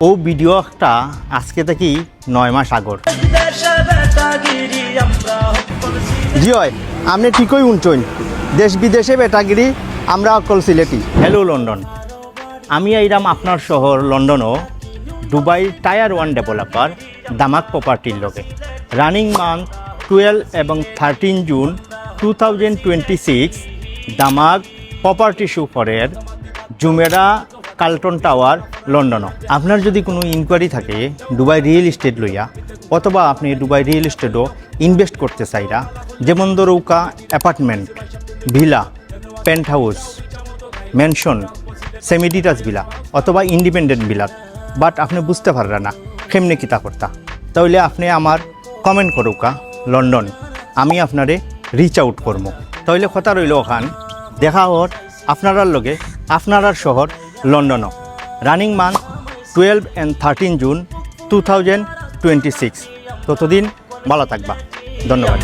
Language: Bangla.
ও ভিডিওটা আজকে থেকে 9 মাস আগর। জি হয়, আপনি ঠিকই শুনছেন, দেশ বিদেশে বেটাগিরি আমরা অকল সিলেটি। হ্যালো লন্ডন, আমি আইরাম আপনার শহর লন্ডনও দুবাই টায়ার 1 ডেভেলপার দামাক প্রপার্টির লগে। রানিং মান্থ 12 এবং 13 জুন 2026 দামাক প্রপার্টি সুপারের জুমেরা কার্লটন টাওয়ার লন্ডনও। আপনার যদি কোনো ইনকোয়ারি থাকে দুবাই রিয়েল এস্টেট লইয়া, অথবা আপনি দুবাই রিয়েল এস্টেটও ইনভেস্ট করতে চাইরা, যেমন ধরুকা apartment, villa, penthouse, mansion, semi detach villa অথবা ইন্ডিপেন্ডেন্ট ভিলা, বাট আপনি বুঝতে পারবেন না কেমনে কিতা করতা, তাহলে আপনি আমার কমেন্ট করুকা লন্ডন, আমি আপনারে রিচ আউট করবো। তাহলে কথা রইল ওখান দেখা হর আপনারার লগে আপনারার শহর লন্ডনও। Running month 12 and 13 June 2026। ততদিন ভালো থাকবা, ধন্যবাদ।